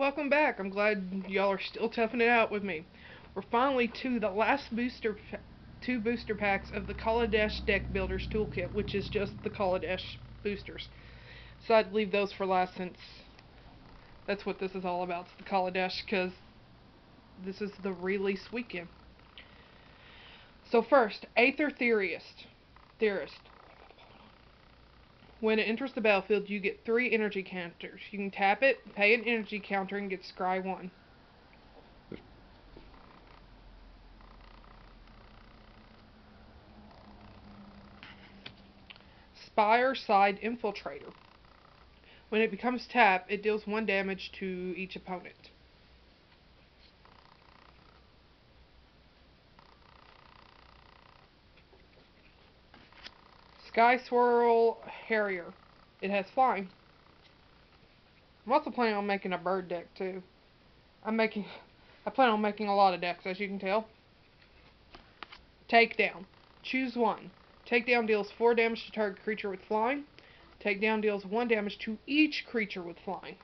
welcome back. I'm glad y'all are still toughing it out with me. We're finally to the last two booster packs of the Kaladesh Deck Builders Toolkit, which is just the Kaladesh boosters. So I'd leave those for last since that's what this is all about, it's the Kaladesh, because this is the release weekend. So first, Aether Theorist. When it enters the battlefield, you get 3 energy counters. You can tap it, pay an energy counter, and get Scry 1. Spire Side Infiltrator. When it becomes tapped, it deals 1 damage to each opponent. Sky Swirl Harrier. It has flying. I'm also planning on making a bird deck too. I plan on making a lot of decks, as you can tell. Takedown. Choose one. Takedown deals 4 damage to target creature with flying. Takedown deals 1 damage to each creature with flying.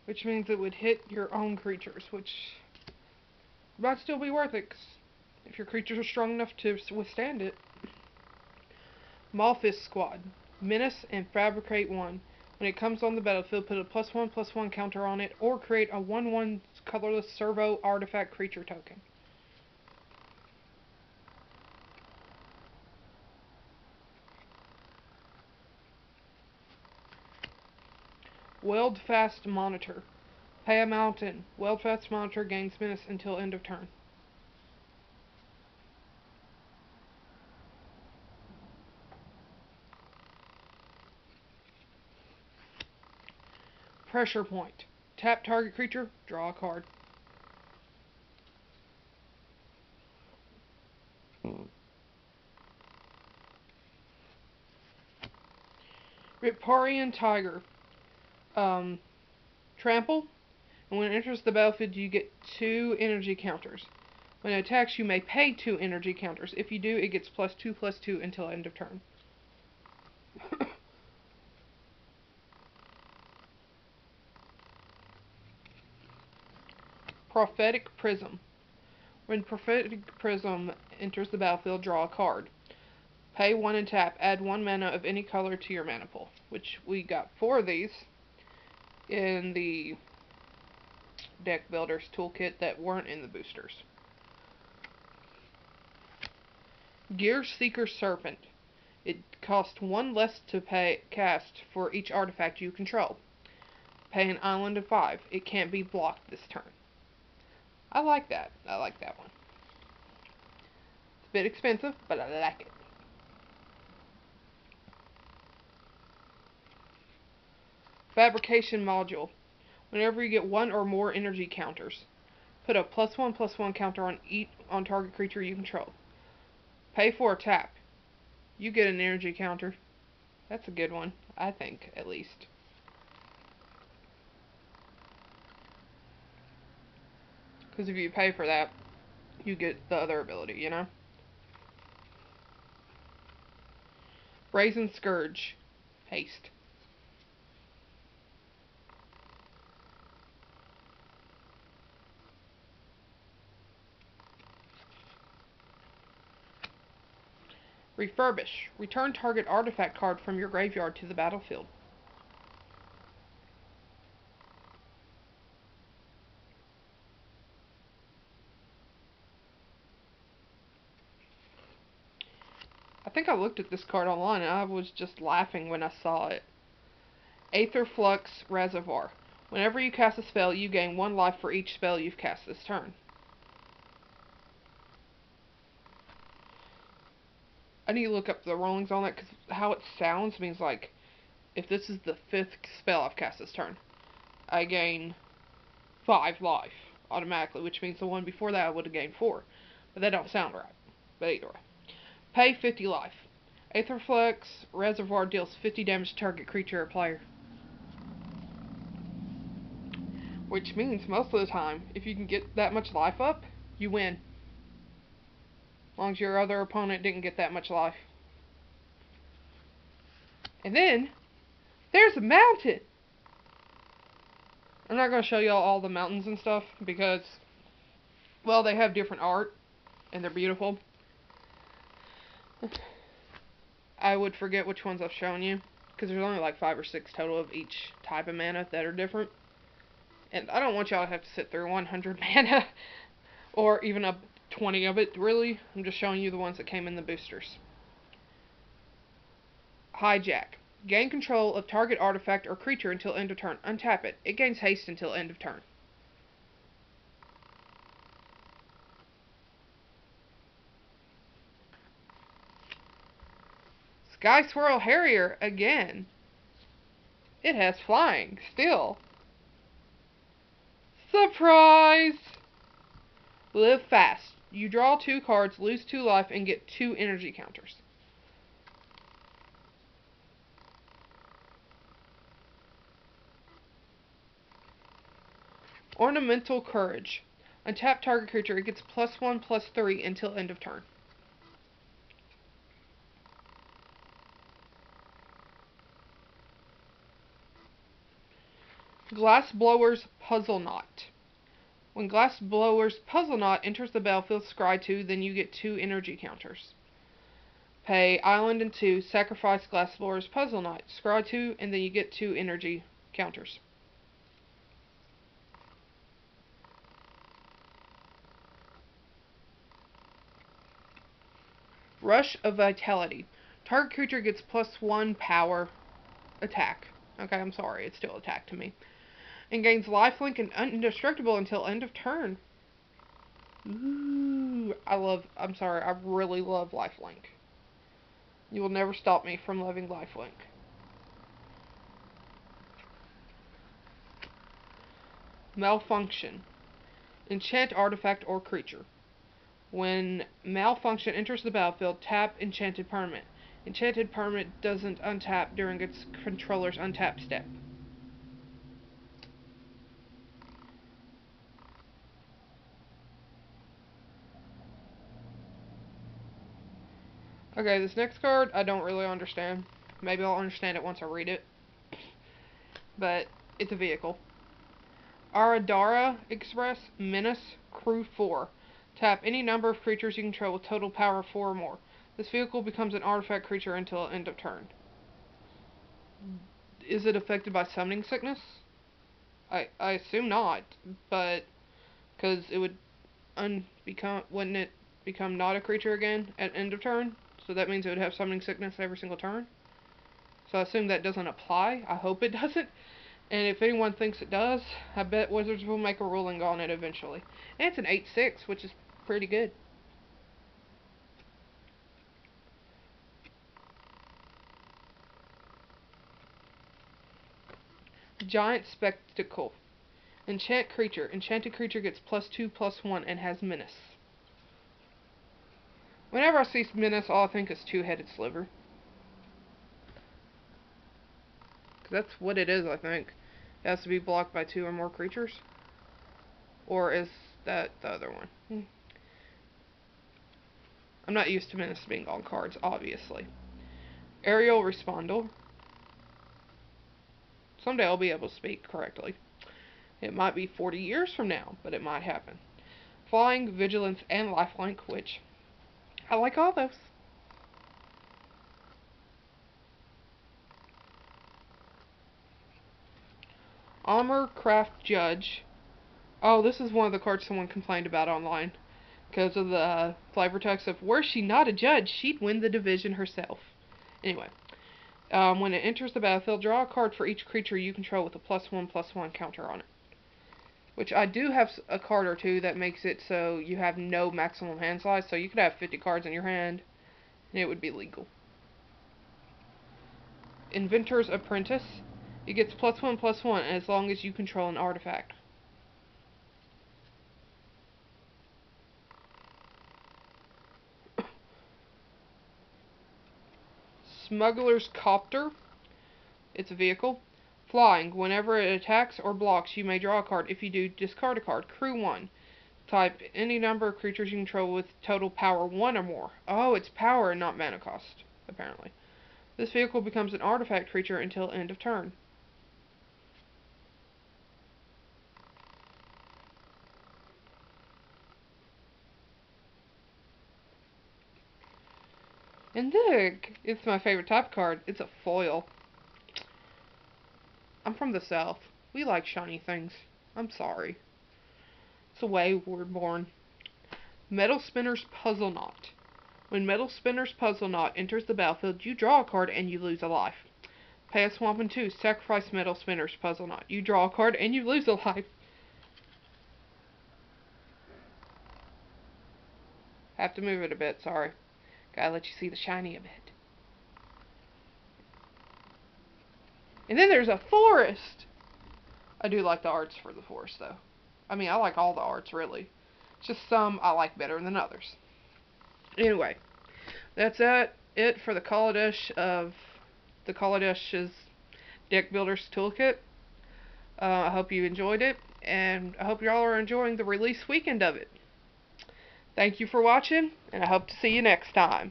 Which means it would hit your own creatures, which might still be worth it, 'cause if your creatures are strong enough to withstand it. Malphis Squad. Menace and Fabricate 1. When it comes on the battlefield, put a +1/+1 counter on it, or create a 1/1 colorless servo artifact creature token. Weldfast Monitor. Pay a mountain. Weldfast Monitor gains menace until end of turn. Pressure Point. Tap target creature, draw a card. Riparian Tiger. Trample. And when it enters the battlefield, you get 2 energy counters. When it attacks, you may pay 2 energy counters. If you do, it gets +2/+2 until end of turn. Prophetic Prism. When Prophetic Prism enters the battlefield, draw a card. Pay 1 and tap. Add 1 mana of any color to your mana pool. Which we got 4 of these in the Deck Builders Toolkit that weren't in the boosters. Gear Seeker Serpent. It costs 1 less to cast for each artifact you control. Pay an island of 5. It can't be blocked this turn. I like that. I like that one. It's a bit expensive, but I like it. Fabrication Module. Whenever you get 1 or more energy counters, put a +1/+1 counter on target creature you control. Pay for a tap. You get an energy counter. That's a good one, I think, at least. Because if you pay for that, you get the other ability, you know? Brazen Scourge. Haste. Refurbish. Return target artifact card from your graveyard to the battlefield. I think I looked at this card online and I was just laughing when I saw it. Aether Flux Reservoir. Whenever you cast a spell, you gain 1 life for each spell you've cast this turn. I need to look up the rollings on that, because how it sounds means like, if this is the 5th spell I've cast this turn, I gain 5 life automatically, which means the one before that I would have gained 4. But that don't sound right. But either way. Pay 50 life. Aetherflux Reservoir deals 50 damage to target creature or player. Which means most of the time, if you can get that much life up, you win. As long as your other opponent didn't get that much life. And then, there's a mountain! I'm not going to show y'all all the mountains and stuff, because, well, they have different art, and they're beautiful. I would forget which ones I've shown you, because there's only like 5 or 6 total of each type of mana that are different. And I don't want y'all to have to sit through 100 mana, or even up 20 of it, really. I'm just showing you the ones that came in the boosters. Hijack. Gain control of target artifact or creature until end of turn. Untap it. It gains haste until end of turn. Sky Swirl Harrier again. It has flying still. Surprise! Live fast. You draw 2 cards, lose 2 life, and get 2 energy counters. Ornamental Courage. Untap target creature. It gets +1/+3 until end of turn. Glassblower's Puzzle Knot. When Glassblower's Puzzle Knot enters the battlefield, scry 2, then you get 2 energy counters. Pay Island and 2, sacrifice Glassblower's Puzzle Knot, scry 2, and then you get 2 energy counters. Rush of Vitality. Target creature gets +1 power attack. Okay, I'm sorry, it's still attack to me. And gains lifelink and indestructible until end of turn. Ooh, I'm sorry, I really love lifelink. You will never stop me from loving lifelink. Malfunction. Enchant artifact or creature. When Malfunction enters the battlefield, tap Enchanted Permanent. Enchanted Permanent doesn't untap during its controller's untap step. Okay, this next card, I don't really understand. Maybe I'll understand it once I read it. But, it's a vehicle. Aradara Express, Menace, Crew 4. Tap any number of creatures you control with total power of 4 or more. This vehicle becomes an artifact creature until end of turn. Is it affected by summoning sickness? I assume not, but because it would wouldn't it become not a creature again at end of turn? So that means it would have summoning sickness every single turn. So I assume that doesn't apply. I hope it doesn't. And if anyone thinks it does, I bet Wizards will make a ruling on it eventually. And it's an 8/6, which is pretty good. Giant Spectacle. Enchant creature. Enchanted creature gets +2/+1 and has menace. Whenever I see menace, all I think is two-headed sliver. That's what it is, I think. It has to be blocked by 2 or more creatures. Or is that the other one? I'm not used to menace being on cards, obviously. Aerial Respondal. Someday I'll be able to speak correctly. It might be 40 years from now, but it might happen. Flying, Vigilance, and Lifelink, which I like all those. Armor Craft Judge. Oh, this is one of the cards someone complained about online. Because of the flavor text of, were she not a judge, she'd win the division herself. Anyway. When it enters the battlefield, draw a card for each creature you control with a +1/+1 counter on it. Which I do have a card or two that makes it so you have no maximum hand size. So you could have 50 cards in your hand, and it would be legal. Inventor's Apprentice. It gets +1/+1 as long as you control an artifact. Smuggler's Copter. It's a vehicle. Flying. Whenever it attacks or blocks, you may draw a card. If you do, discard a card. Crew 1. Type any number of creatures you control with total power 1 or more. Oh, it's power and not mana cost, apparently. This vehicle becomes an artifact creature until end of turn. And look, it's my favorite type of card. It's a foil. I'm from the South. We like shiny things. I'm sorry. It's the way we're born. Metal Spinner's Puzzle Knot. When Metal Spinner's Puzzle Knot enters the battlefield, you draw a card and you lose a life. Pay a swamp and 2. Sacrifice Metal Spinner's Puzzle Knot. You draw a card and you lose a life. Have to move it a bit, sorry. Gotta let you see the shiny a bit. And then there's a forest! I do like the arts for the forest, though. I mean, I like all the arts, really. It's just some I like better than others. Anyway, that's it for the Kaladesh of the Kaladesh's Deck Builders Toolkit. I hope you enjoyed it, and I hope y'all are enjoying the release weekend of it. Thank you for watching, and I hope to see you next time.